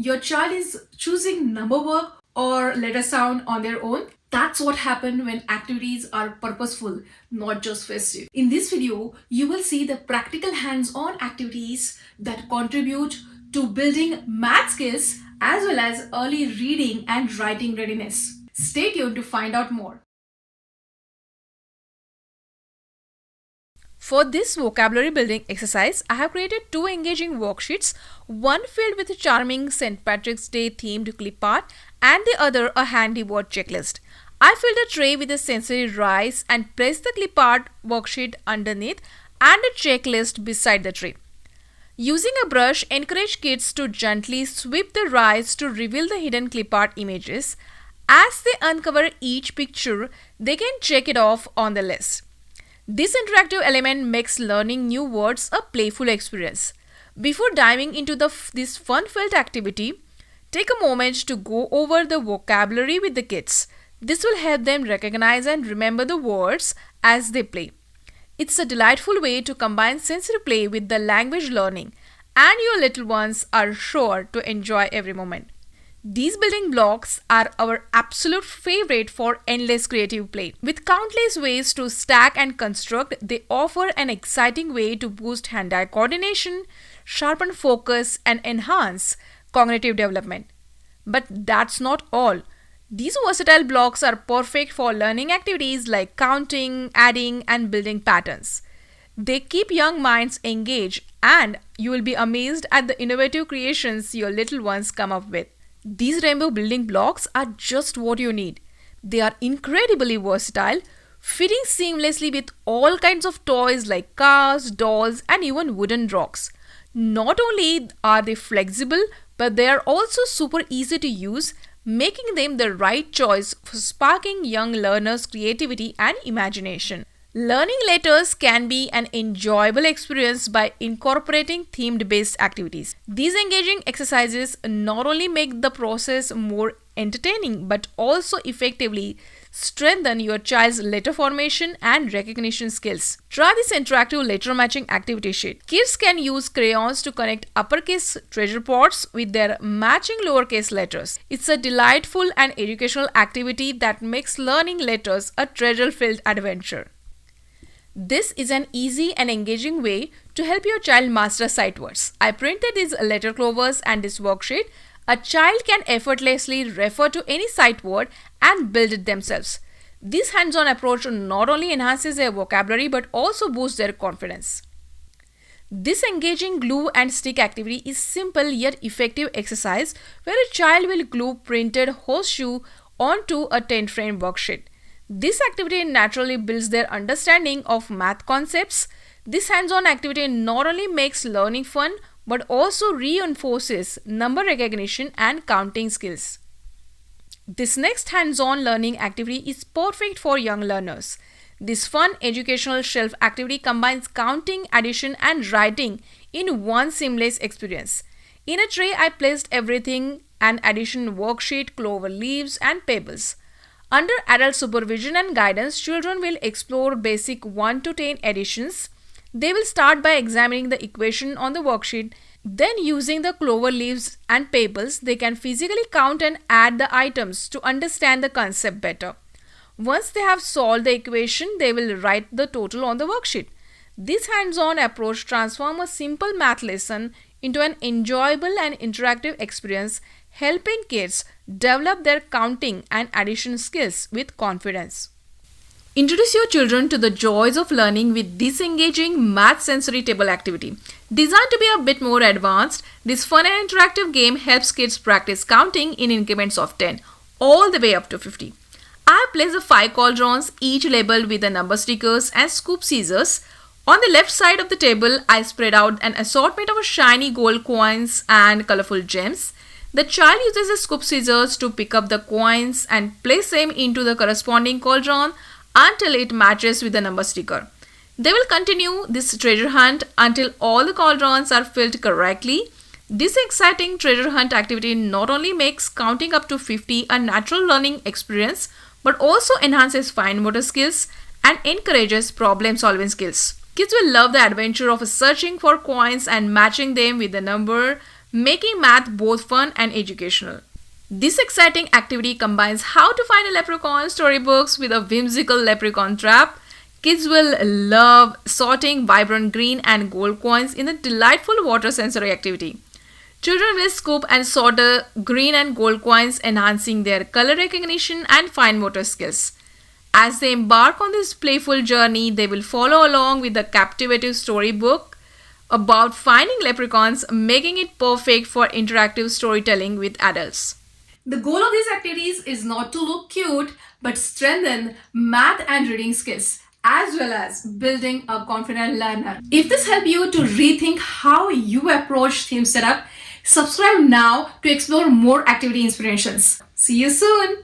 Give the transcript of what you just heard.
your child is choosing number work or letter sound on their own. That's what happens when activities are purposeful, not just festive. In this video, you will see the practical hands-on activities that contribute to building math skills as well as early reading and writing readiness. Stay tuned to find out more. For this vocabulary building exercise, I have created two engaging worksheets, one filled with a charming St. Patrick's Day themed clip art and the other a handy word checklist. I filled a tray with a sensory rice and placed the clip art worksheet underneath and a checklist beside the tray. Using a brush, encourage kids to gently sweep the rice to reveal the hidden clip art images. As they uncover each picture, they can check it off on the list. This interactive element makes learning new words a playful experience. Before diving into this fun-filled activity, take a moment to go over the vocabulary with the kids. This will help them recognize and remember the words as they play. It's a delightful way to combine sensory play with the language learning, and your little ones are sure to enjoy every moment. These building blocks are our absolute favorite for endless creative play. With countless ways to stack and construct, they offer an exciting way to boost hand-eye coordination, sharpen focus, and enhance cognitive development. But that's not all. These versatile blocks are perfect for learning activities like counting, adding, and building patterns. They keep young minds engaged, and you will be amazed at the innovative creations your little ones come up with. These rainbow building blocks are just what you need. They are incredibly versatile, fitting seamlessly with all kinds of toys like cars, dolls, and even wooden rocks. Not only are they flexible, but they are also super easy to use, making them the right choice for sparking young learners' creativity and imagination. Learning letters can be an enjoyable experience by incorporating theme-based activities. These engaging exercises not only make the process more entertaining but also effectively strengthen your child's letter formation and recognition skills. Try this interactive letter matching activity sheet. Kids can use crayons to connect uppercase treasure pots with their matching lowercase letters. It's a delightful and educational activity that makes learning letters a treasure-filled adventure. This is an easy and engaging way to help your child master sight words. I printed these letter clovers and this worksheet. A child can effortlessly refer to any sight word and build it themselves. This hands-on approach not only enhances their vocabulary but also boosts their confidence. This engaging glue and stick activity is simple yet effective exercise where a child will glue printed horseshoe onto a 10-frame worksheet. This activity naturally builds their understanding of math concepts. This hands-on activity not only makes learning fun but also reinforces number recognition and counting skills. This next hands-on learning activity is perfect for young learners. This fun educational shelf activity combines counting, addition, and writing in one seamless experience. In a tray, I placed everything: an addition worksheet, clover leaves, and pebbles. Under adult supervision and guidance, children will explore basic 1 to 10 additions. They will start by examining the equation on the worksheet. Then, using the clover leaves and pebbles, they can physically count and add the items to understand the concept better. Once they have solved the equation, they will write the total on the worksheet. This hands-on approach transforms a simple math lesson into an enjoyable and interactive experience, helping kids develop their counting and addition skills with confidence. Introduce your children to the joys of learning with this engaging math sensory table activity. Designed to be a bit more advanced, this fun and interactive game helps kids practice counting in increments of 10, all the way up to 50. I have placed the 5 cauldrons, each labeled with the number stickers and scoop scissors. On the left side of the table, I spread out an assortment of shiny gold coins and colorful gems. The child uses the scoop scissors to pick up the coins and place them into the corresponding cauldron until it matches with the number sticker. They will continue this treasure hunt until all the cauldrons are filled correctly. This exciting treasure hunt activity not only makes counting up to 50 a natural learning experience, but also enhances fine motor skills and encourages problem-solving skills. Kids will love the adventure of searching for coins and matching them with the number making math both fun and educational. This exciting activity combines how to find a leprechaun storybooks with a whimsical leprechaun trap. Kids will love sorting vibrant green and gold coins in a delightful water sensory activity. Children will scoop and sort the green and gold coins, enhancing their color recognition and fine motor skills. As they embark on this playful journey, they will follow along with the captivating storybook about finding leprechauns, making it perfect for interactive storytelling with adults. The goal of these activities is not to look cute, but strengthen math and reading skills, as well as building a confident learner. If this helped you to rethink how you approach theme setup, subscribe now to explore more activity inspirations. See you soon!